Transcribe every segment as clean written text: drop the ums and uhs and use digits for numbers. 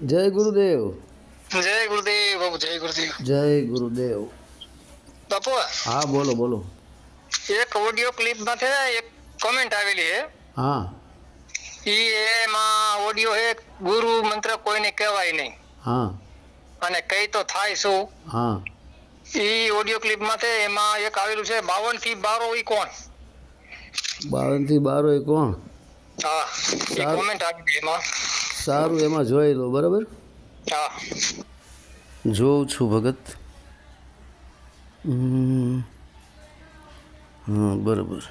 જય ગુરુદેવ. જય ગુરુદેવ બાપુ, જય ગુરુદેવ. જય ગુરુદેવ. બાપુ, હા બોલો બોલો. એક ઓડિયો ક્લિપ માંથી એક કોમેન્ટ આવેલી છે. હા એમાં ઓડિયો છે, ગુરુ મંત્ર કોઈને કહેવાય નહીં હા અને કઈ તો થાય શું. હા ઓડિયો ક્લિપ માંથી એમાં એક આવેલું છે 52 થી 12 ઈ કોણ. 52 થી 12 એ કોણ? હા, એ સારું. કોમેન્ટ આવેલી એમાં. સારું, એમાં જોઈ લો. બરાબર, હા, જોઉં છું ભગત. હા બરાબર.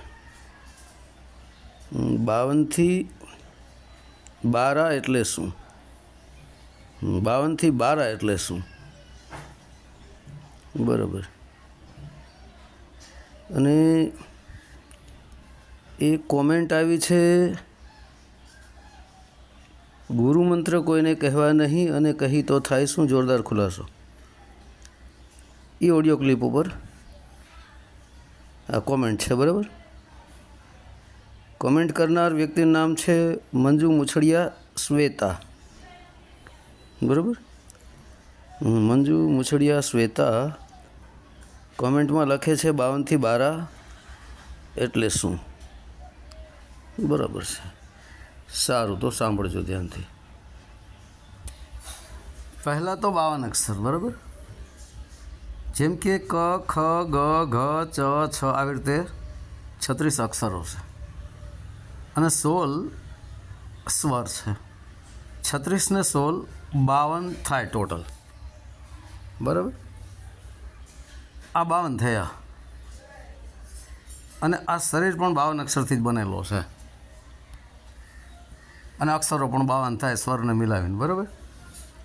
52 થી 12 એટલે શું? 52 થી 12 એટલે શું? બરાબર. અને એ કોમેન્ટ આવી છે, ગુરુ મંત્ર કોઈને કહેવા નહીં અને કહી તો થાય શું? જોરદાર ખુલાસો. એ ઓડિયો ક્લિપ ઉપર આ કોમેન્ટ છે. બરાબર. કોમેન્ટ કરનાર વ્યક્તિનું નામ છે મંજુ મુછડિયા શ્વેતા. બરાબર, મંજુ મુછડિયા શ્વેતા કોમેન્ટમાં લખે છે 52 થી 12 એટલે શું? બરાબર છે. સારું, તો સાંભળજો ધ્યાનથી. પહેલાં તો 52 અક્ષર. બરાબર, જેમ કે ક, ખ, ગ, ઘ, ચ, છ આવી રીતે 36 અક્ષરો છે અને 16 સ્વર છે. 36 ને 16 52 થાય ટોટલ. બરાબર, આ 52 થયા અને આ શરીર પણ 52 અક્ષરથી જ બનેલો છે અને અક્ષરો પણ 52 થાય સ્વરને મિલાવીને. બરાબર,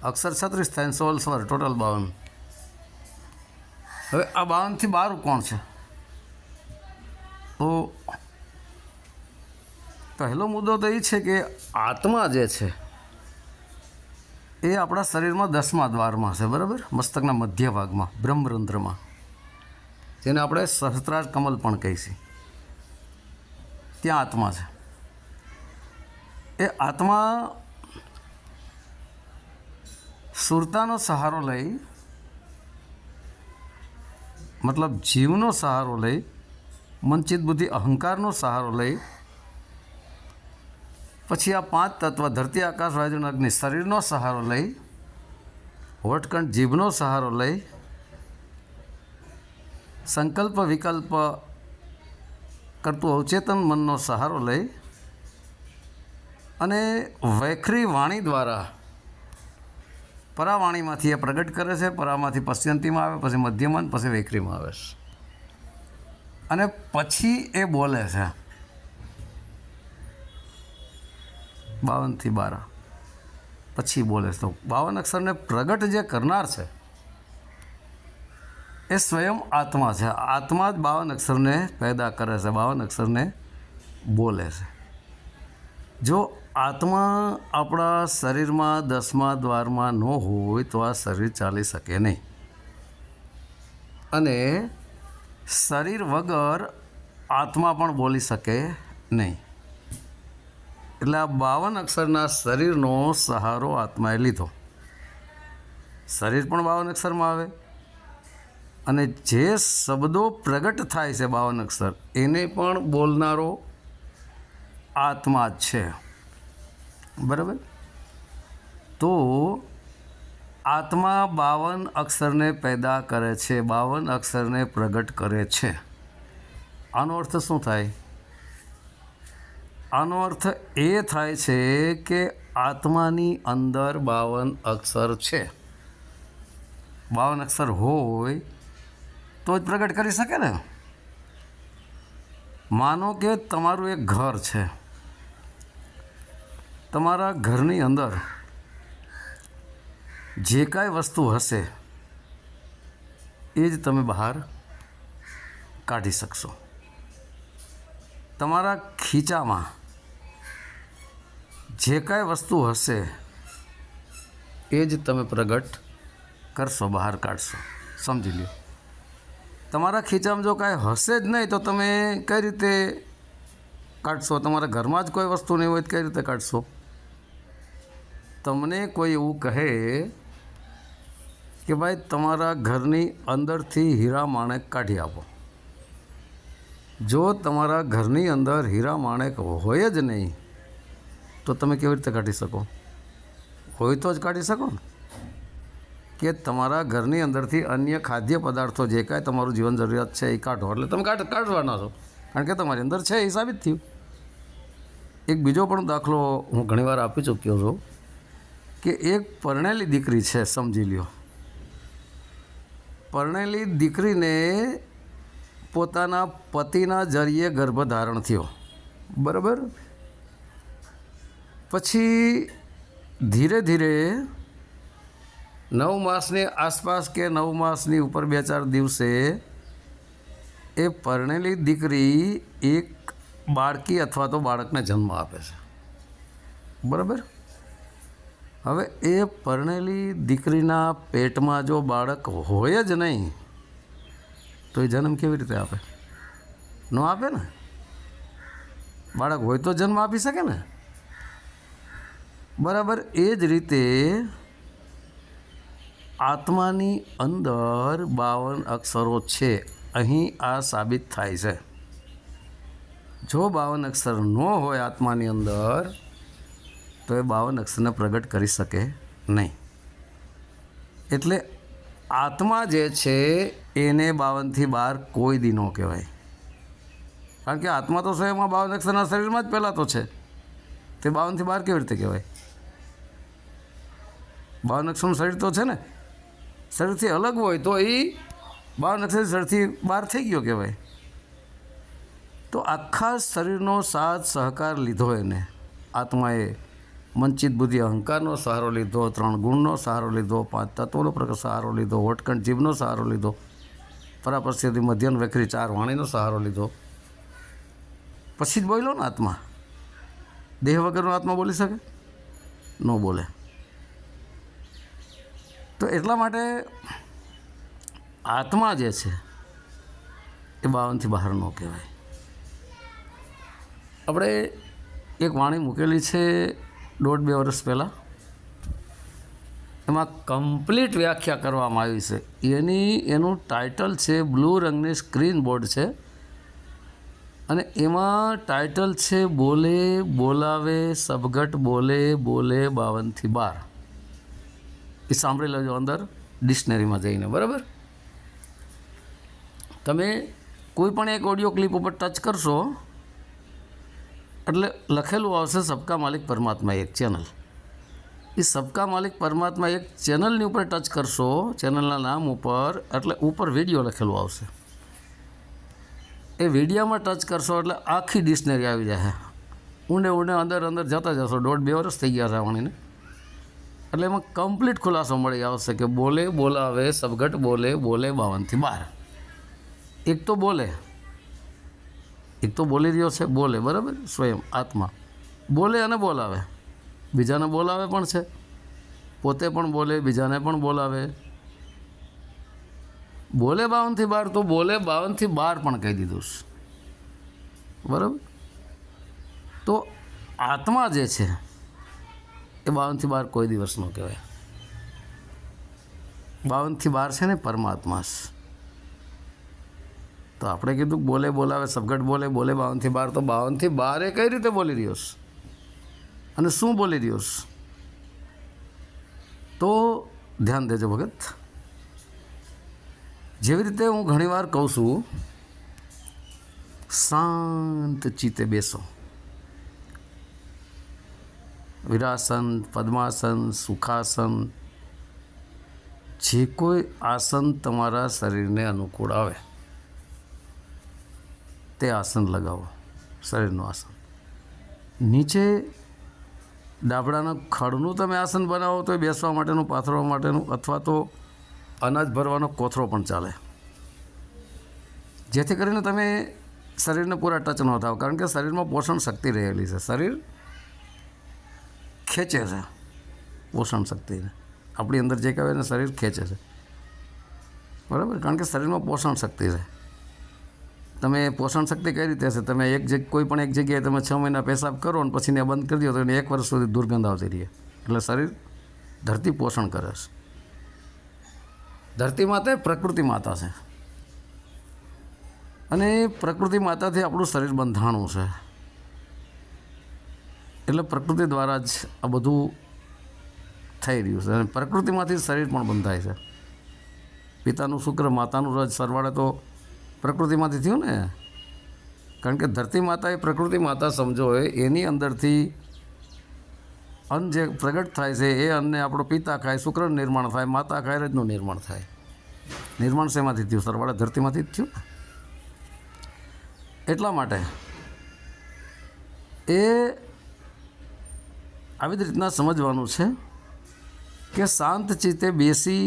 અક્ષર 36 થાય ને 16 સ્વર, ટોટલ 52. હવે આ 52 થી 12 કોણ છે? તો પહેલો મુદ્દો તો એ છે કે આત્મા જે છે એ આપણા શરીરમાં 10મા દ્વારમાં છે. બરાબર, મસ્તકના મધ્ય ભાગમાં, બ્રહ્મરંધ્રમાં, જેને આપણે સહસ્ત્રાર કમલ પણ કહીશું. ત્યાં આત્મા છે. એ આત્મા સુરતાનો સહારો લઈ, મતલબ જીવનો સહારો લઈ, મનચિત બુદ્ધિ અહંકારનો સહારો લઈ, પછી આ 5 તત્વ ધરતી આકાશ વાયુ અગ્નિ શરીરનો સહારો લઈ, વટકંઠ જીભનો સહારો લઈ, સંકલ્પ વિકલ્પ કરતું અવચેતન મનનો સહારો લઈ અને વૈખરી વાણી દ્વારા પરાવાણીમાંથી એ પ્રગટ કરે છે. પરામાંથી પશ્યંતીમાં આવે, પછી મધ્યમાં, પછી વૈખરીમાં આવે છે અને પછી એ બોલે છે. 52 થી 12 પછી બોલે છે. તો 52 અક્ષરને પ્રગટ જે કરનાર છે એ સ્વયં આત્મા છે. આત્મા જ 52 અક્ષરને પેદા કરે છે, 52 અક્ષરને બોલે છે. જો આત્મા આપણા શરીરમાં 10મા દ્વારમાં ન હોય તો આ શરીર ચાલી શકે નહીં અને શરીર વગર આત્મા પણ બોલી શકે નહીં. એટલે આ 52 અક્ષરના શરીરનો સહારો આત્માએ લીધો. શરીર પણ 52 અક્ષરમાં આવે અને જે શબ્દો પ્રગટ થાય છે 52 અક્ષર, એને પણ બોલનારો આત્મા જ છે. બરાબર, તો આત્મા 52 અક્ષરને પેદા કરે છે, 52 અક્ષરને પ્રગટ કરે છે. આનો અર્થ શું થાય? આનો અર્થ એ થાય છે કે આત્માની અંદર 52 અક્ષર છે. 52 અક્ષર હોય તો જ પ્રગટ કરી શકે ને. માનો કે તમારું એક ઘર છે. તમારા ઘરની અંદર જે કાંઈ વસ્તુ હશે એ જ તમે બહાર કાઢી શકશો. તમારા ખીચામાં જે કાંઈ વસ્તુ હશે એ જ તમે પ્રગટ કરશો, બહાર કાઢશો. સમજી લો, તમારા ખીચામાં જો કાંઈ હશે જ નહીં તો તમે કઈ રીતે કાઢશો? તમારા ઘરમાં જ કોઈ વસ્તુ નહીં હોય તો કઈ રીતે કાઢશો? તમને કોઈ એવું કહે કે ભાઈ તમારા ઘરની અંદરથી હીરા માણેક કાઢી આપો, જો તમારા ઘરની અંદર હીરા માણેક હોય જ નહીં તો તમે કેવી રીતે કાઢી શકો? હોય તો જ કાઢી શકો ને. કે તમારા ઘરની અંદરથી અન્ય ખાદ્ય પદાર્થો જે કાંઈ તમારું જીવન જરૂરિયાત છે એ કાઢો એટલે તમે કાઢવાના છો, કારણ કે તમારી અંદર છે એ સાબિત થયું. એક બીજો પણ દાખલો હું ઘણીવાર આપી ચૂક્યો છું કે એક પરણેલી દીકરી છે, સમજી લ્યો. પરણેલી દીકરીને પોતાના પતિના જરીએ ગર્ભધારણ થયો, બરાબર. પછી ધીરે ધીરે 9 માસની આસપાસ કે 9 માસની ઉપર 2-4 દિવસે એ પરણેલી દીકરી એક બાળકી અથવા તો બાળકને જન્મ આપે છે, બરાબર. હવે એ પરણેલી દીકરીના પેટમાં જો બાળક હોય જ નહીં તો એ જન્મ કેવી રીતે આપે? ન આપે ને. બાળક હોય તો જન્મ આપી શકે ને, બરાબર. એ જ રીતે આત્માની અંદર 52 અક્ષરો છે. અહીં આ સાબિત થાય છે. જો 52 અક્ષર ન હોય આત્માની અંદર તો એ 52 અક્ષરને પ્રગટ કરી શકે નહીં. એટલે આત્મા જે છે એને 52 થી 12 કોઈ દી ન કહેવાય, કારણ કે આત્મા તો સ્વયંમાં 52 અક્ષરના શરીરમાં જ પહેલાં તો છે, તે 52 થી 12 કેવી રીતે કહેવાય? 52 અક્ષરનું શરીર તો છે ને, શરીરથી અલગ હોય તો એ 52 અક્ષર શરીરથી બહાર થઈ ગયો કહેવાય. તો આખા શરીરનો સાથ સહકાર લીધો એને આત્માએ. મંચિત બુદ્ધિ અહંકારનો સહારો લીધો, 3 ગુણનો સહારો લીધો, 5 તત્વોનો સહારો લીધો, હોટકંઠ જીભનો સહારો લીધો, પરાપરસ્થિતિ મધ્યન વેખરી 4 વાણીનો સહારો લીધો. પછી જ બોલ્યો ને આત્મા. દેહ વગરનો આત્મા બોલી શકે? ન બોલે. તો એટલા માટે આત્મા જે છે એ 52 થી 12 ન કહેવાય. આપણે એક વાણી મૂકેલી છે 1.5-2 વર્ષ પહેલાં, એમાં કમ્પ્લીટ વ્યાખ્યા કરવામાં આવી છે. એનું ટાઇટલ છે, બ્લુ રંગની સ્ક્રીન બોર્ડ છે અને એમાં ટાઇટલ છે બોલે બોલાવે સબગટ બોલે બોલે 52 થી 12. એ સાંભળી લેજો અંદર ડિક્શનરીમાં જઈને, બરાબર. તમે કોઈ પણ એક ઓડિયો ક્લિપ ઉપર ટચ કરશો એટલે લખેલું આવશે સબકા માલિક પરમાત્મા એક ચેનલ. એ સબકા માલિક પરમાત્મા એક ચેનલની ઉપર ટચ કરશો, ચેનલના નામ ઉપર, એટલે ઉપર વિડીયો લખેલું આવશે. એ વિડીયોમાં ટચ કરશો એટલે આખી ડિક્શનરી આવી જાય. ઊંડે ઊંડે અંદર જતા જશો. 1.5-2 વર્ષ થઈ ગયા છે વાણીને. એટલે એમાં કમ્પ્લીટ ખુલાસો મળી આવશે કે બોલે બોલાવે સબગટ બોલે બોલે 52 થી 12. એક તો બોલે, એક તો બોલી રહ્યો છે, બોલે, બરાબર. સ્વયં આત્મા બોલે અને બોલાવે, બીજાને બોલાવે પણ છે, પોતે પણ બોલે, બીજાને પણ બોલાવે. બોલે 52 થી 12 તો બોલે 52 થી 12 પણ કહી દીધું છે, બરાબર. તો આત્મા જે છે એ 52 થી 12 કોઈ દિવસ ન કહેવાય. 52 થી 12 છે ને પરમાત્મા છે. તો આપણે કીધું બોલે બોલાવે સબગટ બોલે બોલે 52 થી 12, તો 52 થી 12 એ કઈ રીતે બોલી રહ્યો છે અને શું બોલી રહ્યો છે? તો ધ્યાન દેજો ભગત. જેવી રીતે હું ઘણીવાર કહું છું, શાંત ચિત્તે બેસો. વિરાસન, પદ્માસન, સુખાસન, જે કોઈ આસન તમારા શરીરને અનુકૂળ આવે તે આસન લગાવો. શરીરનું આસન. નીચે ડાબડાના ખડનું તમે આસન બનાવો તો બેસવા માટેનું, પાથરવા માટેનું, અથવા તો અનાજ ભરવાનો કોથળો પણ ચાલે, જેથી કરીને તમે શરીરને પૂરા ટચ ન થાવ. કારણ કે શરીરમાં પોષણ શક્તિ રહેલી છે. શરીર ખેંચે છે પોષણ શક્તિને. આપણી અંદર જે કહેવાય એને શરીર ખેંચે છે, બરાબર. કારણ કે શરીરમાં પોષણ શક્તિ છે. તમે પોષણ શક્તિ કઈ રીતે હશે? તમે કોઈ પણ એક જગ્યાએ તમે 6 મહિના પેશાબ કરો અને પછી એને બંધ કરી દો તો એને 1 વર્ષ સુધી દુર્ગંધ આવતી રહે. એટલે શરીર ધરતી પોષણ કરે છે. ધરતી માતા એ પ્રકૃતિ માતા છે અને એ પ્રકૃતિ માતાથી આપણું શરીર બંધાણું છે. એટલે પ્રકૃતિ દ્વારા જ આ બધું થઈ રહ્યું છે અને પ્રકૃતિમાંથી શરીર પણ બંધાય છે. પિતાનું શુક્ર માતાનું રજ સરવાળે તો પ્રકૃતિમાંથી થયું ને, કારણ કે ધરતી માતા એ પ્રકૃતિ માતા સમજો હોય, એની અંદરથી અન્ન જે પ્રગટ થાય છે એ અન્નને આપણો પિતા ખાય, શુક્રનું નિર્માણ થાય, માતા ખાય, રજનું નિર્માણ થાય. નિર્માણ શેમાંથી થયું? સરવાળે ધરતીમાંથી જ થયું ને. એટલા માટે એ આવી જ રીતના સમજવાનું છે કે શાંત ચિત્તે બેસી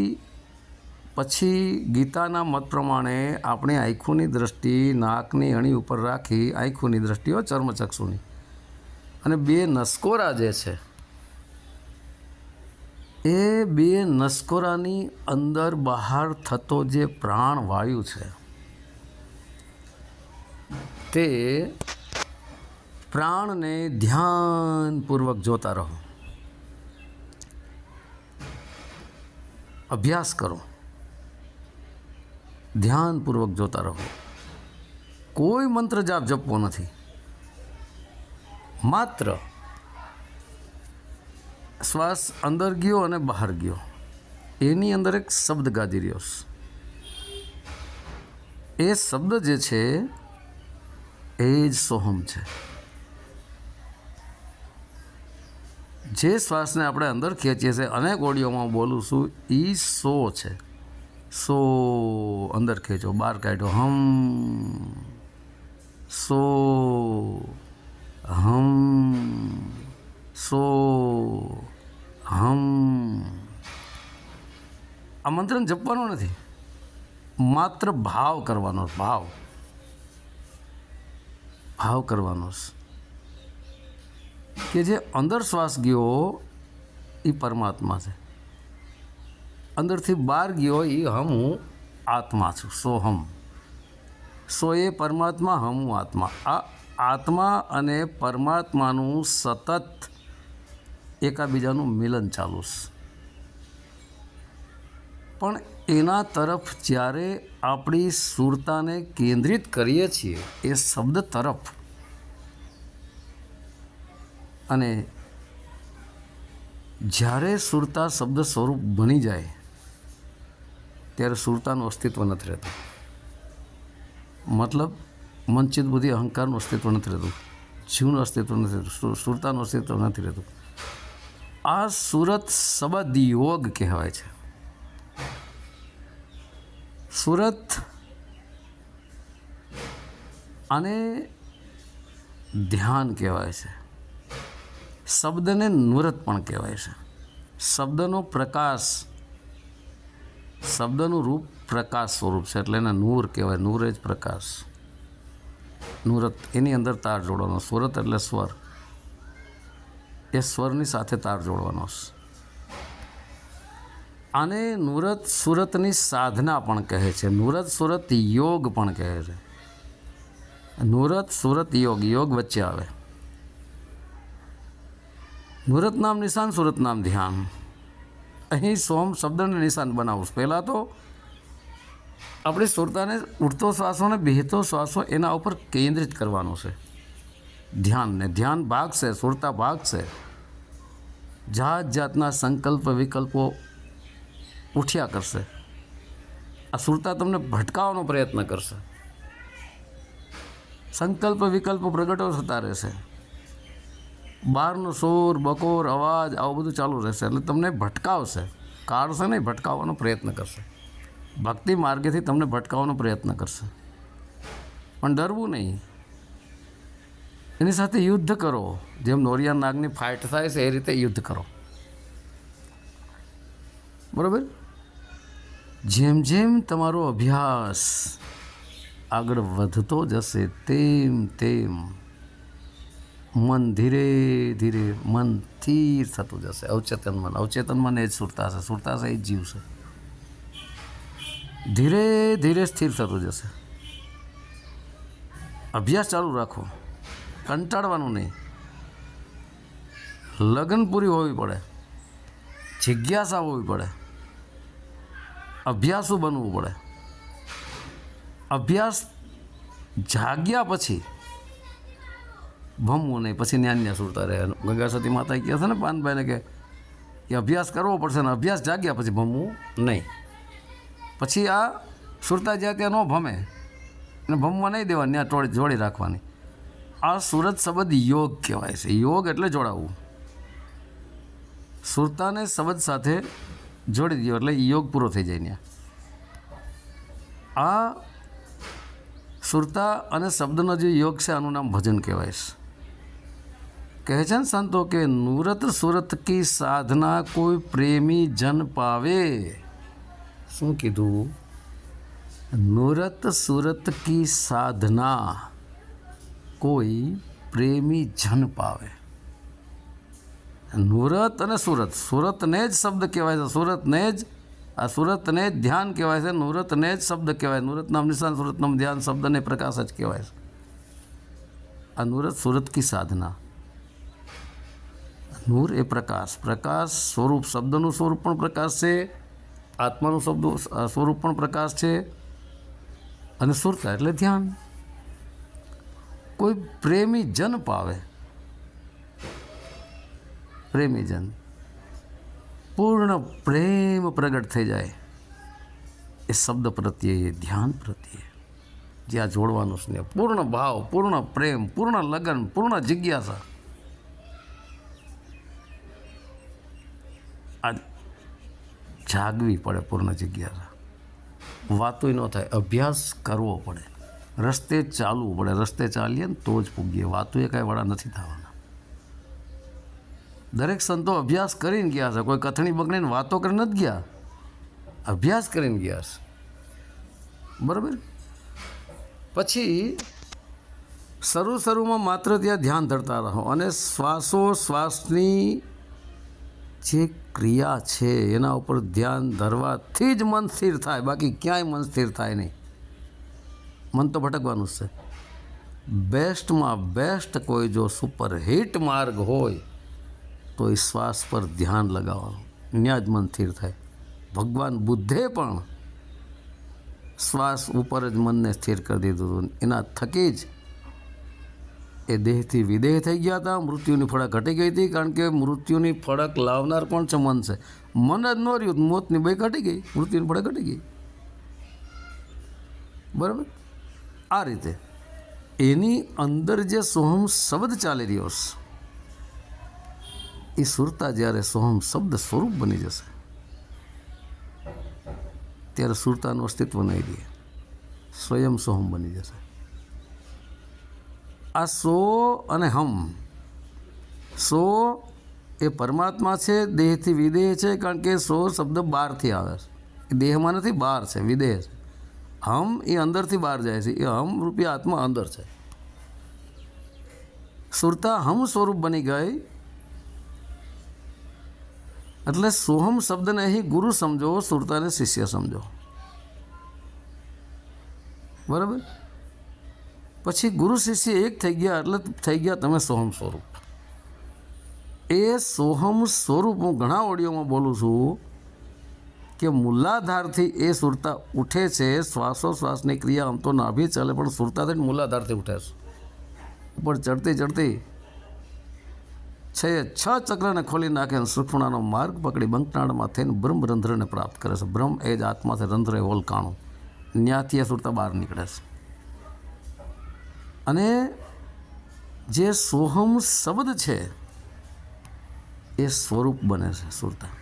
પછી ગીતાના મત પ્રમાણે આપણી આંખોની દૃષ્ટિ નાકની અણી ઉપર રાખી, આંખોની દૃષ્ટિઓ ચર્મચક્ષુની, અને બે નસકોરા જે છે એ બે નસકોરાની અંદર બહાર થતો જે પ્રાણવાયુ છે તે પ્રાણને ધ્યાનપૂર્વક જોતા રહો, અભ્યાસ કરો, ધ્યાનપૂર્વક જોતા રહો. કોઈ મંત્ર જાપ જપવો નથી, માત્ર શ્વાસ અંદર ગયો અને બહાર ગયો, એની અંદર એક શબ્દ ગાજી રહ્યો છે. એ શબ્દ જે છે એ જ સોહમ છે. જે શ્વાસને આપણે અંદર ખેંચીએ છીએ, અનેક ઓડિયોમાં બોલું છું, એ સો છે. સો અંદર ખેંચો, બહાર કાઢો, હમ સો, હમ સો, હમ. આ મંત્રને જપવાનો નથી, માત્ર ભાવ કરવાનો, ભાવ કરવાનો કે જે અંદર શ્વાસ ગયો એ પરમાત્મા છે, અંદરથી બહાર ગયો એ હમ હું આત્મા છું. સોહમ, સો એ પરમાત્મા, હમ હું આત્મા. આ આત્મા અને પરમાત્માનું સતત એકાબીજાનું મિલન ચાલુ છે. પણ એના તરફ જ્યારે આપણી સુરતાને કેન્દ્રિત કરીએ છીએ એ શબ્દ તરફ, અને જ્યારે સુરતા શબ્દ સ્વરૂપ બની જાય ત્યારે સુરતાનું અસ્તિત્વ નથી રહેતું. મતલબ મનચિત બુદ્ધિ અહંકારનું અસ્તિત્વ નથી રહેતું, જીવનું અસ્તિત્વ નથી રહેતું, સુરતાનું અસ્તિત્વ નથી રહેતું. આ સુરત શબ્દ યોગ કહેવાય છે. સુરત અને ધ્યાન કહેવાય છે. શબ્દને નુરત પણ કહેવાય છે. શબ્દનો પ્રકાશ, શબ્દનું રૂપ પ્રકાશ સ્વરૂપ છે, એટલે એને નૂર કહેવાય. નૂર જ પ્રકાશ, નુરત. એની અંદર તાર જોડવાનો. સુરત એટલે સ્વર, એ સ્વરની સાથે તાર જોડવાનો છે. આને નુરત સુરતની સાધના પણ કહે છે, નુરત સુરત યોગ પણ કહે છે. નુરત સુરત યોગ, યોગ વચ્ચે આવે. નુરત નામ નિશાન, સુરત નામ ધ્યાન. અહીં સોમ શબ્દને નિશાન બનાવું. પહેલાં તો આપણી સુરતાને ઉઠતો શ્વાસો ને બેહતો શ્વાસો એના ઉપર કેન્દ્રિત કરવાનો છે. ધ્યાનને, ધ્યાન ભાગ છે, સુરતા ભાગ છે. જાત જાતના સંકલ્પ વિકલ્પો ઉઠ્યા કરશે. આ સુરતા તમને ભટકાવવાનો પ્રયત્ન કરશે. સંકલ્પ વિકલ્પ પ્રગટો થતા રહેશે. બહારનો શોર બકોર અવાજ આવું બધું ચાલુ રહેશે, એટલે તમને ભટકાવશે. કાઢશે નહીં, ભટકાવવાનો પ્રયત્ન કરશે. ભક્તિ માર્ગેથી તમને ભટકાવવાનો પ્રયત્ન કરશે. પણ ડરવું નહીં, એની સાથે યુદ્ધ કરો. જેમ નોરિયા નાગની ફાઇટ થાય છે એ રીતે યુદ્ધ કરો. બરાબર? જેમ જેમ તમારો અભ્યાસ આગળ વધતો જશે તેમ તેમ મન ધીરે ધીરે મન સ્થિર થતું જશે. અવચેતન મન, અવચેતન મન એ જ સુરતા છે, સુરતા છે એ જ જીવ છે. ધીરે ધીરે સ્થિર થતું જશે. અભ્યાસ ચાલુ રાખો, કંટાળવાનું નહીં. લગ્ન પૂરી હોવી પડે, જિજ્ઞાસા હોવી પડે, અભ્યાસુ બનવું પડે. અભ્યાસ જાગ્યા પછી ભમવું નહીં, પછી ન્યાન્ય સુરતા રહે. ગંગા સતી માતા કહે છે ને પાનભાઈને કે અભ્યાસ કરવો પડશે ને અભ્યાસ જાગ્યા પછી ભમવું નહીં. પછી આ સુરતા જ્યાં ત્યાં ન ભમે અને ભમવા નહીં દેવાની, ત્યાં જોડી રાખવાની. આ સુરત શબ્દ યોગ કહેવાય છે. યોગ એટલે જોડાવવું. સુરતાને શબ્દ સાથે જોડી દો એટલે યોગ પૂરો થઈ જાય ત્યાં. આ સુરતા અને શબ્દનો જે યોગ છે આનું નામ ભજન કહેવાય છે. કહે છે ને સંતો કે નૂરત સુરત કી સાધના કોઈ પ્રેમી જન પાવે. શું કીધું? નૂરત સુરત કી સાધના કોઈ પ્રેમી જન પાવે. નૂરત અને સુરત, સુરતને જ શબ્દ કહેવાય છે. સુરતને જ આ સુરતને જ ધ્યાન કહેવાય છે. નૂરતને જ શબ્દ કહેવાય. નૂરત નામ નિશાન, સુરત નામ ધ્યાન, શબ્દને પ્રકાશ જ કહેવાય છે. આ નૂરત સુરત કી સાધના. નૂર એ પ્રકાશ, પ્રકાશ સ્વરૂપ, શબ્દનું સ્વરૂપ પણ પ્રકાશ છે, આત્માનું શબ્દ સ્વરૂપ પણ પ્રકાશ છે. અને સુરતા એટલે ધ્યાન. કોઈ પ્રેમી જન પાવે, પ્રેમી જન, પૂર્ણ પ્રેમ પ્રગટ થઈ જાય એ શબ્દ પ્રત્યે, એ ધ્યાન પ્રત્યે, જ્યાં જોડવાનું સ્નેહ, પૂર્ણ ભાવ, પૂર્ણ પ્રેમ, પૂર્ણ લગન, પૂર્ણ જિજ્ઞાસા. આ જાગવી પડે, પૂર્ણ જિજ્ઞાસા. વાતોય ન થાય, અભ્યાસ કરવો પડે, રસ્તે ચાલવું પડે. રસ્તે ચાલીએ ને તો જ પૂગીએ, વાતોએ કાંઈ વડા નથી થવાના. દરેક સંતો અભ્યાસ કરીને ગયા છે. કોઈ કથણી બગડીને વાતો કરીને નથી ગયા, અભ્યાસ કરીને ગયા છે. બરાબર. પછી શરૂમાં માત્ર ત્યાં ધ્યાન ધરતા રહો અને શ્વાસોશ્વાસની જે ક્રિયા છે એના ઉપર ધ્યાન ધરવાથી જ મન સ્થિર થાય, બાકી ક્યાંય મન સ્થિર થાય નહીં. મન તો ભટકવાનું જ છે. બેસ્ટમાં બેસ્ટ કોઈ જો સુપરહિટ માર્ગ હોય તો એ શ્વાસ પર ધ્યાન લગાવવાનું, ત્યાં જ મન સ્થિર થાય. ભગવાન બુદ્ધે પણ શ્વાસ ઉપર જ મનને સ્થિર કરી દીધું હતું. એના થકી જ એ દેહથી વિદેહ થઈ ગયા હતા. મૃત્યુની ફળક ઘટી ગઈ હતી, કારણ કે મૃત્યુની ફળક લાવનાર કોણ છે? મન છે. મન જ ન રહ્યું, મોતની બે ઘટી ગઈ, મૃત્યુની ફળક ઘટી ગઈ. બરાબર. આ રીતે એની અંદર જે સોહમ શબ્દ ચાલી રહ્યો છે એ સુરતા જ્યારે સોહમ શબ્દ સ્વરૂપ બની જશે ત્યારે સુરતાનું અસ્તિત્વ નહીં રહે, સ્વયં સોહમ બની જશે. આ સો અને હમ, સો એ પરમાત્મા છે, દેહથી વિદેહ છે, કારણ કે સો શબ્દ બહારથી આવે છે, એ દેહમાં નથી, બહાર છે, વિદેહ છે. હમ એ અંદરથી બહાર જાય છે, એ હમ રૂપી આત્મા અંદર છે. સુરતા હમ સ્વરૂપ બની ગઈ એટલે સોહમ શબ્દને અહીં ગુરુ સમજો, સુરતાને શિષ્ય સમજો. બરાબર. પછી ગુરુ શિષ્ય એક થઈ ગયા એટલે થઈ ગયા તમે સોહમ સ્વરૂપ. એ સોહમ સ્વરૂપ હું ઘણા ઓડિયોમાં બોલું છું કે મૂલાધારથી એ સુરતા ઉઠે છે. શ્વાસોશ્વાસની ક્રિયા આમ તો નાભી ચાલે, પણ સુરતાથી મૂલાધારથી ઉઠે છે. ઉપર ચડતી ચડતી છ ચક્રને ખોલી નાખે, સુખણાનો માર્ગ પકડી બંકનાળમાં થઈને બ્રહ્મરંધ્રને પ્રાપ્ત કરે છે. બ્રહ્મ એ જ આત્મા છે, રંધ્ર એ ઓલકાણું. ત્યાંથી એ સુરતા બહાર નીકળે છે. અને જે સોહમ શબ્દ છે એ સ્વરૂપ બને છે સુરતા.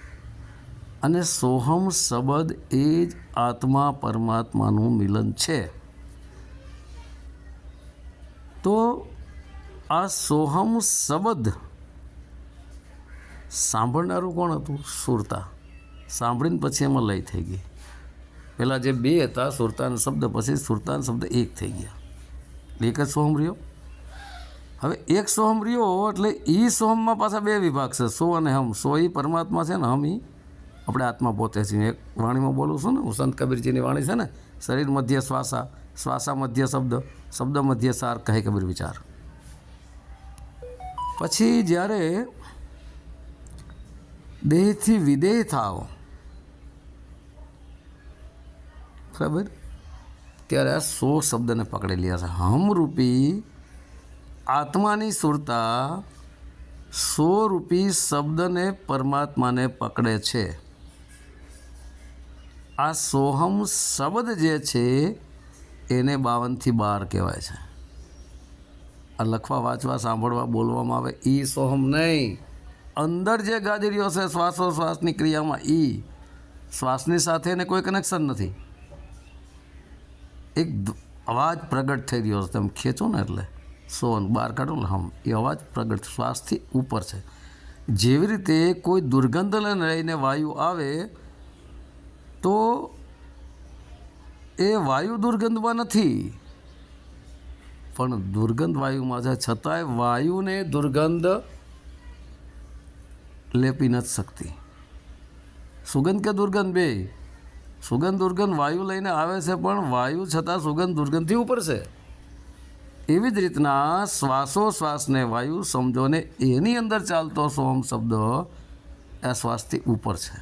અને સોહમ શબ્દ એ જ આત્મા પરમાત્માનું મિલન છે. તો આ સોહમ શબ્દ સાંભળનારું કોણ હતું? સુરતા. સાંભળીને પછી એમાં લય થઈ ગઈ. પહેલાં જે બે હતા સુરતાન શબ્દ, પછી સુરતાન શબ્દ એક થઈ ગયા, એક જ સોહમ રહ્યો. હવે એક સોહમ રહ્યો એટલે એ સોહમમાં પાછા બે વિભાગ છે, સો અને હમ. સો એ પરમાત્મા છે ને હમ એ આપણે આત્મા પોતે છીએ. એક વાણીમાં બોલું છું ને હું, સંત કબીરજીની વાણી છે ને, શરીર મધ્ય શ્વાસા, શ્વાસા મધ્ય શબ્દ, શબ્દ મધ્ય સાર, કહે કબીર વિચાર. પછી જ્યારે દેહથી વિદેહ થાવ, બરાબર, ત્યારે આ સો શબ્દને પકડી લીધા છે. હમ રૂપી આત્માની સુરતા સો રૂપી શબ્દને પરમાત્માને પકડે છે. આ સોહમ શબ્દ જે છે એને 52 થી 12 કહેવાય છે. આ લખવા, વાંચવા, સાંભળવા, બોલવામાં આવે એ સોહમ નહીં. અંદર જે ગાદી રહ્યો છે શ્વાસોશ્વાસની ક્રિયામાં, એ શ્વાસની સાથે એને કોઈ કનેક્શન નથી. એક અવાજ પ્રગટ થઈ રહ્યો છે, તમે ખેંચો ને એટલે સોન બહાર કાઢો ને, હમ, એ અવાજ પ્રગટ શ્વાસથી ઉપર છે. જેવી રીતે કોઈ દુર્ગંધને લઈને વાયુ આવે તો એ વાયુ દુર્ગંધમાં નથી, પણ દુર્ગંધ વાયુમાં છે, છતાંય વાયુને દુર્ગંધ લેપી નથી શકતી. સુગંધ કે દુર્ગંધ બે, સુગંધ દુર્ગંધ વાયુ લઈને આવે છે, પણ વાયુ છતાં સુગંધ દુર્ગંધથી ઉપર છે. એવી જ રીતના શ્વાસોશ્વાસને વાયુ સમજો ને એની અંદર ચાલતો સોહમ શબ્દ એ શ્વાસથી ઉપર છે,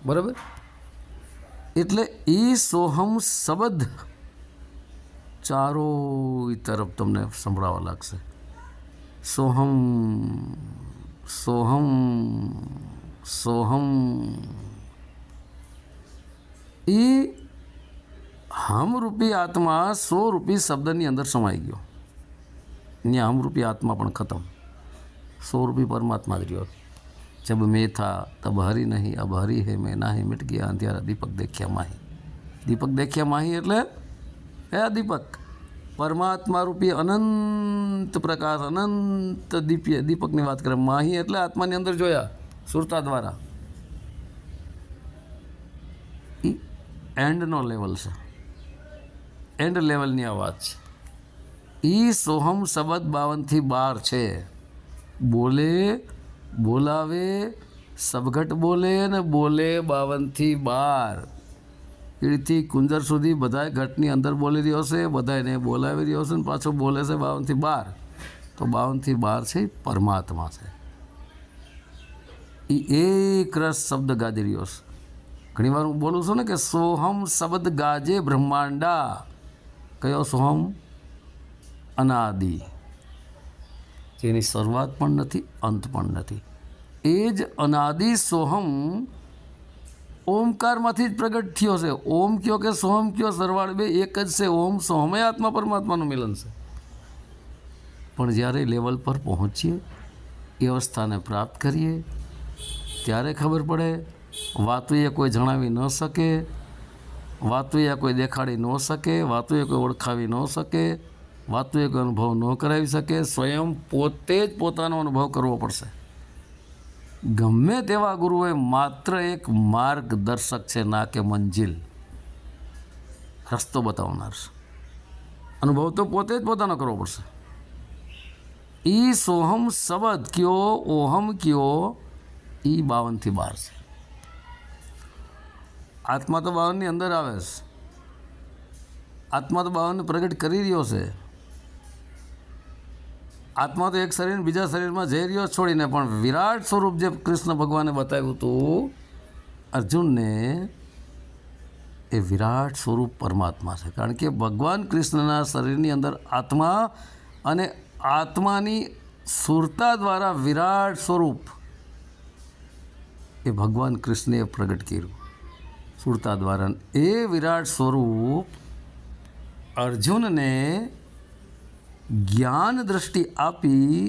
બરાબર. એટલે એ સોહમ શબ્દ ચારો તરફ તમને સંભળાવા લાગશે. સોહમ સોહમ સોહમ. એ હમરૂપી આત્મા 100 રૂપી શબ્દની અંદર સમાઈ ગયો. ત્યાં હમરૂપી આત્મા પણ ખતમ, 100 રૂપી પરમાત્મા જ રહ્યો. જબ મેં થા તબ હરી નહીં, અબ હરી હે મેં નાહી, મિટ ગયા અંધિયારા દીપક દેખ્યા માહી. દીપક દેખ્યા માહી એટલે એ દીપક પરમાત્મા રૂપી અનંત પ્રકાશ, અનંત દીપકની વાત કરે. માહી એટલે આત્માની અંદર જોયા સુરતા દ્વારા. એન્ડનો લેવલ છે, એન્ડ લેવલની આ વાત છે. એ સોહમ શબ્દ 52 થી 12 છે. બોલે, બોલાવે, સબઘટ બોલે ને બોલે 52 થી 12. કીડથી કુંજર સુધી બધા ઘટની અંદર બોલી રહ્યો છે, બધાને બોલાવી રહ્યો છે ને પાછો બોલે છે 52 થી 12. તો 52 થી 12 છે પરમાત્મા છે. એ એક રસ શબ્દ ગાદી રહ્યો છે. ઘણી વાર હું બોલું છું ને કે સોહમ શબ્દ ગાજે બ્રહ્માંડા. કયો સોહમ? અનાદિ, જેની શરૂઆત પણ નથી, અંત પણ નથી. એ જ અનાદિ સોહમ ઓમકારમાંથી જ પ્રગટ થયો છે. ઓમ કયો કે સોહમ કયો, સરવાળ બે એક જ છે. ઓમ સોહમે આત્મા પરમાત્માનું મિલન છે. પણ જ્યારે લેવલ પર પહોંચીએ, એ અવસ્થાને પ્રાપ્ત કરીએ, ત્યારે ખબર પડે વાતુએ કોઈ જણાવી ન શકે, વાતુએ કોઈ દેખાડી ન શકે, વાતુએ કોઈ ઓળખાવી ન શકે, વાતુએ કોઈ અનુભવ ન કરાવી શકે. સ્વયં પોતે જ પોતાનો અનુભવ કરવો પડશે. ગમે તેવા ગુરુએ માત્ર એક માર્ગદર્શક છે, ના કે મંજિલ, રસ્તો બતાવનાર છે. અનુભવ તો પોતે જ પોતાનો કરવો પડશે. એ સોહમ શબ્દ કયો, ઓહમ કયો, એ 52 થી 12 છે. આત્મા તો 52ની અંદર આવે છે. આત્મા તો 52ને પ્રગટ કરી રહ્યો છે. આત્મા તો એક શરીર બીજા શરીરમાં જઈ રહ્યો છોડીને, પણ વિરાટ સ્વરૂપ જે કૃષ્ણ ભગવાને બતાવ્યું હતું અર્જુનને, એ વિરાટ સ્વરૂપ પરમાત્મા છે. કારણ કે ભગવાન કૃષ્ણના શરીરની અંદર આત્મા અને આત્માની સુરતા દ્વારા વિરાટ સ્વરૂપ એ ભગવાન કૃષ્ણે પ્રગટ કર્યું સુરતા દ્વારા. એ વિરાટ સ્વરૂપ અર્જુનને જ્ઞાન દ્રષ્ટિ આપી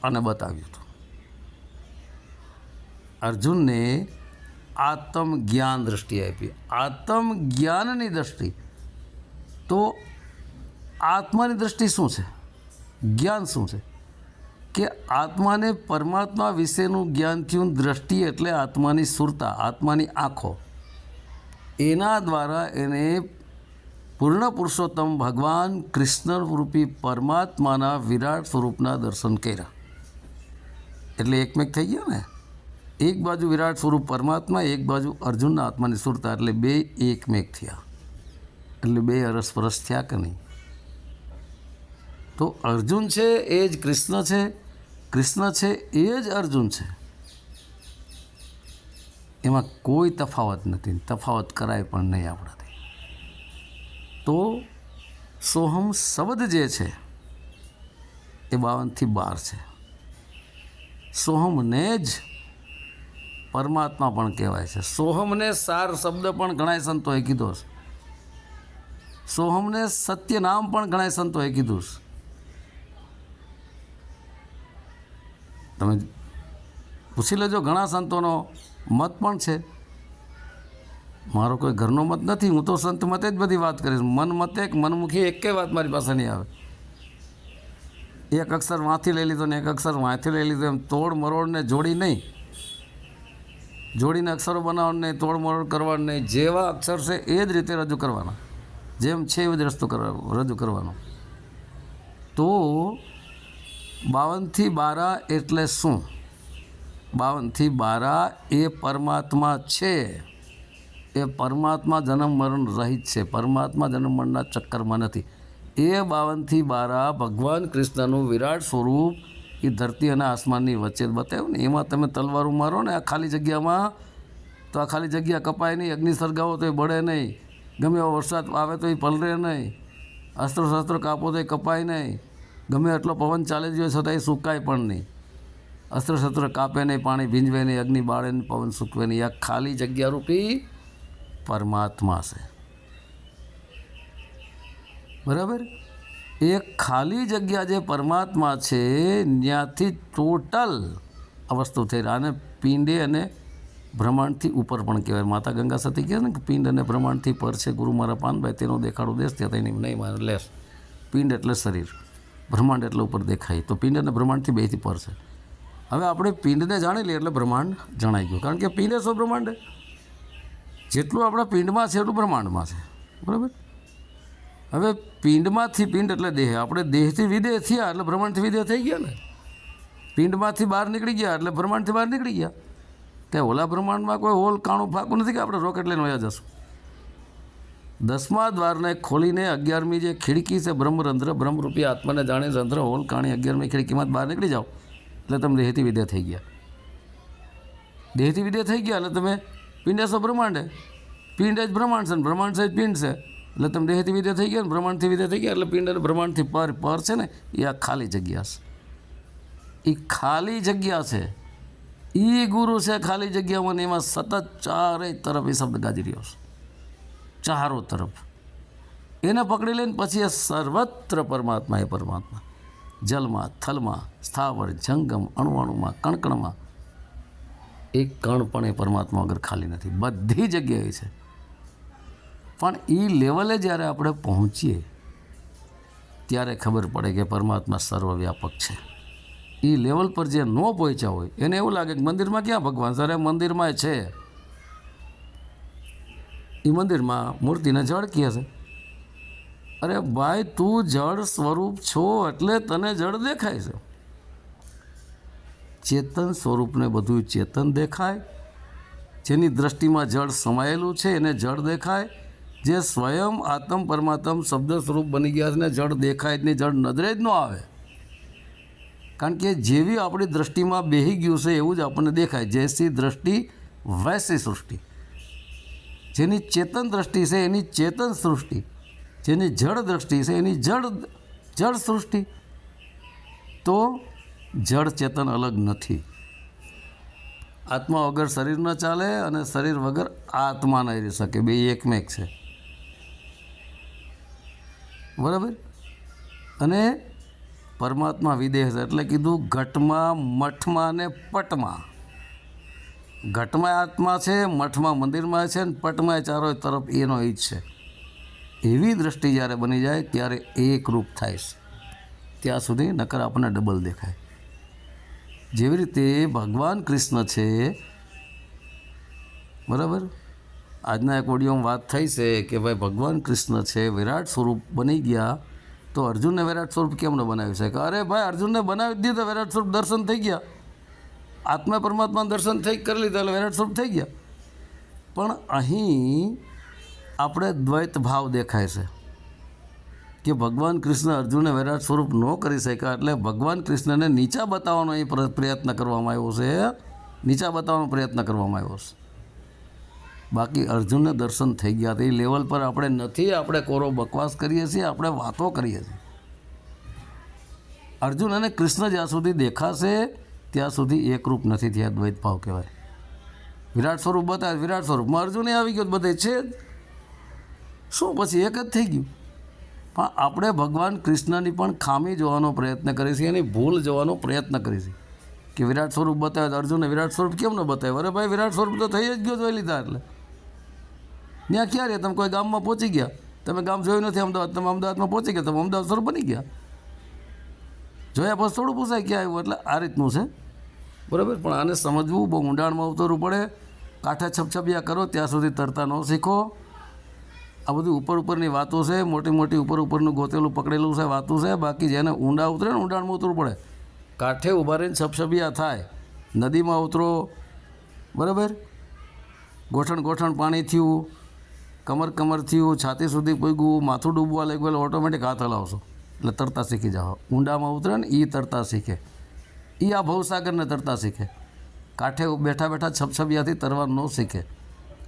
અને બતાવ્યું હતું. અર્જુનને આત્મ જ્ઞાન દ્રષ્ટિ આપી. આત્મ જ્ઞાનની દ્રષ્ટિ તો આત્માની દ્રષ્ટિ શું છે, જ્ઞાન શું છે? કે આત્માને પરમાત્મા વિશેનું જ્ઞાન થયું. દ્રષ્ટિ એટલે આત્માની સુરતા, આત્માની આંખો. એના દ્વારા એને પૂર્ણ પુરુષોત્તમ ભગવાન કૃષ્ણ રૂપી પરમાત્માના વિરાટ સ્વરૂપના દર્શન કર્યા. એટલે એકમેક થઈ ગયા ને. એક બાજુ વિરાટ સ્વરૂપ પરમાત્મા, એક બાજુ અર્જુનના આત્માની સુરતા, એટલે બે એકમેક થયા. એટલે બે અરસપરસ થયા કે નહીં? તો અર્જુન છે એ જ કૃષ્ણ છે, કૃષ્ણ છે એ જ અર્જુન છે. એમાં કોઈ તફાવત નથી, તફાવત કરાય પણ નહીં આપણાથી. તો સોહમ શબ્દ જે છે એ 52 થી 12 છે. સોહમને જ પરમાત્મા પણ કહેવાય છે. સોહમને સાર શબ્દ પણ ઘણા સંતોએ કીધો છે. સોહમને સત્ય નામ પણ ઘણા સંતોએ કીધું છે. તમે પૂછી લેજો, ઘણા સંતોનો મત પણ છે. મારો કોઈ ઘરનો મત નથી, હું તો સંત મતે જ બધી વાત કરીશ. મન મતે મનમુખી એકે વાત મારી પાસે નહીં આવે. એક અક્ષર વાંથી લઈ લીધો ને એક અક્ષર વાંથી લઈ લીધો, એમ તોડ મરોડને જોડી નહીં, જોડીને અક્ષરો બનાવવાનું નહીં, તોડ મરોડ કરવાનું નહીં. જેવા અક્ષર છે એ જ રીતે રજૂ કરવાના, જેમ છે એવી જ રજૂ કરવાનો. તો 52 થી 12 એટલે શું? 52 થી 12 એ પરમાત્મા છે. એ પરમાત્મા જન્મ મરણ રહિત છે. પરમાત્મા જન્મ મરણના ચક્કરમાં નથી. એ 52 થી 12 ભગવાન કૃષ્ણનું વિરાટ સ્વરૂપ એ ધરતી અને આસમાનની વચ્ચે બતાવ્યું ને. એમાં તમે તલવારું મારો ને આ ખાલી જગ્યામાં, તો આ ખાલી જગ્યા કપાય નહીં. અગ્નિ સળગાવો તો એ બળે નહીં, ગમે એવો વરસાદ આવે તો એ પલરે નહીં, અસ્ત્રો શસ્ત્રો કાપો તો એ કપાય નહીં, ગમે એટલો પવન ચાલે જોઈએ છતાં એ સુકાય પણ નહીં. અસ્ત્ર શસ્ત્ર કાપે નહીં, પાણી ભીંજવે નહીં, અગ્નિ બાળે નહીં, પવન સૂકવે નહીં. આ ખાલી જગ્યા રૂપી પરમાત્મા છે. બરાબર? એ ખાલી જગ્યા જે પરમાત્મા છે ત્યાંથી ટોટલ આ વસ્તુ થઈ રહી. આને પિંડે અને બ્રહ્માંડથી ઉપર પણ કહેવાય. માતા ગંગા સતી કહે ને કે પિંડ અને બ્રહ્માંડથી પર છે ગુરુ મારા પાનભાઈ, તેનો દેખાડો દેશ ત્યાં તેની નહીં મારે લેશ. પિંડ એટલે શરીર, બ્રહ્માંડ એટલે ઉપર દેખાય. તો પિંડ અને બ્રહ્માંડથી બેથી પર છે. હવે આપણે પિંડને જાણી લઈએ એટલે બ્રહ્માંડ જણાઈ ગયું. કારણ કે પિંડ એ શું બ્રહ્માંડ, જેટલું આપણા પિંડમાં છે એટલું બ્રહ્માંડમાં છે. બરાબર? હવે પિંડમાંથી પિંડ એટલે દેહ, આપણે દેહથી વિદેહ થયા એટલે બ્રહ્માંડથી વિદેહ થઈ ગયા ને. પિંડમાંથી બહાર નીકળી ગયા એટલે બ્રહ્માંડથી બહાર નીકળી ગયા. ત્યાં ઓલા બ્રહ્માંડમાં કોઈ હોલ કાણું ફાંકું નથી કે આપણે રોકેટ લઈને વયા જશું. 10મા દ્વારને ખોલીને 11મી જે ખિડકી છે બ્રહ્મરંધ્ર, બ્રહ્મરૂપી આત્માને જાણે રંધ્ર હોલ કાણી 11મી ખિડકીમાં બહાર નીકળી જાઓ એટલે તમે દેહથી વિદેહ થઈ ગયા. દેહથી વિદેહ થઈ ગયા એટલે તમે પિંડ છો બ્રહ્માંડે, પિંડ જ બ્રહ્માંડ છે ને બ્રહ્માંડ છે જ પિંડ છે. એટલે તમે દેહથી વિદેહ થઈ ગયા ને બ્રહ્માંડથી વિદેહ થઈ ગયા. એટલે પિંડ અને બ્રહ્માંડથી પર છે ને એ આ ખાલી જગ્યા છે. એ ખાલી જગ્યા છે, એ ગુરુ છે ખાલી જગ્યામાં. ને એમાં સતત ચારે તરફ એ શબ્દ ગાજી રહ્યો છે, ચારો તરફ. એને પકડી લઈને પછી એ સર્વત્ર પરમાત્મા. એ પરમાત્મા જલમાં, થલમાં, સ્થાવર, જંગમ, અણુઅણુમાં, કણકણમાં એક કણ પણ એ પરમાત્મા વગર ખાલી નથી. બધી જગ્યાએ છે. પણ એ લેવલે જ્યારે આપણે પહોંચીએ ત્યારે ખબર પડે કે પરમાત્મા સર્વવ્યાપક છે. એ લેવલ પર જે ન પહોંચ્યા હોય એને એવું લાગે કે મંદિરમાં ક્યાં ભગવાન છે? અરે મંદિરમાં છે. એ મંદિરમાં મૂર્તિને જળ કહે છે. અરે ભાઈ, તું જળ સ્વરૂપ છો એટલે તને જળ દેખાય છે. ચેતન સ્વરૂપને બધું ચેતન દેખાય. જેની દૃષ્ટિમાં જળ સમાયેલું છે એને જળ દેખાય. જે સ્વયં આત્મ પરમાત્મ શબ્દ સ્વરૂપ બની ગયા છે ને જળ દેખાય જ નહીં, જળ નજરે જ ન આવે. કારણ કે જેવી આપણી દૃષ્ટિમાં બેહી ગયું છે એવું જ આપણને દેખાય. જૈસી દૃષ્ટિ વૈસી સૃષ્ટિ. જેની ચેતન દૃષ્ટિ છે એની ચેતન સૃષ્ટિ, જેની જળ દૃષ્ટિ છે એની જળ સૃષ્ટિ. તો જળ ચેતન અલગ નથી. આત્મા વગર શરીર ન ચાલે અને શરીર વગર આત્મા નહીં રહી શકે. બે એકમેક છે. બરાબર? અને પરમાત્મા વિદેહ છે એટલે કીધું ઘટમાં, મઠમાં ને પટમાં. ઘટમાં આત્મા છે, મઠમાં મંદિરમાં છે ને પટમાં ચારો તરફ એનો ઈ જ છે. એવી દૃષ્ટિ જ્યારે બની જાય ત્યારે એક રૂપ થાય છે. ત્યાં સુધી નકર આપણને ડબલ દેખાય. જેવી રીતે ભગવાન કૃષ્ણ છે. બરાબર? આજના એક ઓડિયોમાં વાત થઈ છે કે ભાઈ ભગવાન કૃષ્ણ છે વિરાટ સ્વરૂપ બની ગયા તો અર્જુનને વિરાટ સ્વરૂપ કેમ ન બનાવ્યું છે? કે અરે ભાઈ, અર્જુનને બનાવી દીધું, વિરાટ સ્વરૂપ દર્શન થઈ ગયા. આત્મા પરમાત્મા દર્શન કરી લીધા એટલે વિરાટ સ્વરૂપ થઈ ગયા. પણ અહીં આપણે દ્વૈત ભાવ દેખાય છે કે ભગવાન કૃષ્ણ અર્જુનને વિરાટ સ્વરૂપ ન કરી શક્યા એટલે ભગવાન કૃષ્ણને નીચા બતાવવાનો અહીં પ્રયત્ન કરવામાં આવ્યો છે. નીચા બતાવવાનો પ્રયત્ન કરવામાં આવ્યો છે. બાકી અર્જુનને દર્શન થઈ ગયા હતા. એ લેવલ પર આપણે નથી. આપણે કોરો બકવાસ કરીએ છીએ, આપણે વાતો કરીએ છીએ. અર્જુન અને કૃષ્ણ જ્યાં સુધી દેખાશે ત્યાં સુધી એકરૂપ નથી થયા. દ્વૈત ભાવ કહેવાય. વિરાટ સ્વરૂપ બતાવે, વિરાટ સ્વરૂપમાં અર્જુને આવી ગયો, બધે છે જ શું, પછી એક જ થઈ ગયું. પણ આપણે ભગવાન કૃષ્ણની પણ ખામી જોવાનો પ્રયત્ન કરીએ છીએ, એની ભૂલ જોવાનો પ્રયત્ન કરીએ છીએ કે વિરાટ સ્વરૂપ બતાવે તો અર્જુનને વિરાટ સ્વરૂપ કેમ ન બતાવે? અરે ભાઈ, વિરાટ સ્વરૂપ તો થઈ જ ગયો જોઈ લીધા. એટલે ત્યાં ક્યાં રહ્યા? તમે કોઈ ગામમાં પહોંચી ગયા, તમે ગામ જોયું નથી અમદાવાદ, તમે અમદાવાદમાં પહોંચી ગયા, તમે અમદાવાદ સ્વરૂપ બની ગયા. જોયા પછી થોડું પૂછાય ક્યાં આવ્યું. એટલે આ રીતનું છે, બરાબર. પણ આને સમજવું બહુ ઊંડાણમાં ઉતરવું પડે. કાંઠે છપછપિયા કરો ત્યાં સુધી તરતા ન શીખો. આ બધી ઉપરની વાતો છે, મોટી મોટી ઉપરનું ગોતેલું પકડેલું છે વાતું છે. બાકી જેને ઊંડા ઉતરે ને ઊંડાણમાં ઉતરવું પડે. કાંઠે ઊભા રહીને છપછપિયા થાય, નદીમાં ઉતરો, બરાબર. ગોઠણ પાણી થયું, કમર થયું, છાતી સુધી પૂગ્યું, માથું ડૂબવા લાગ્યું, એટલે ઓટોમેટિક હાથ હલાવશો એટલે તરતા શીખી જાઓ. ઊંડામાં ઉતરે ને એ તરતા શીખે, એ આ ભવસાગરને તરતા શીખે. કાંઠે બેઠા છપછપિયાથી તરવા ન શીખે.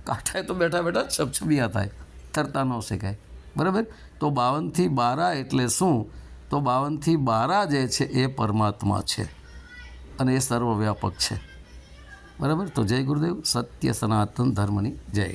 કાંઠે તો બેઠા છપછપિયા થાય, તરતા ન શીખાય, બરાબર. તો 52 થી 12 એટલે શું? તો 52 થી 12 જે છે એ પરમાત્મા છે અને એ સર્વવ્યાપક છે, બરાબર. તો જય ગુરુદેવ. સત્ય સનાતન ધર્મની જય.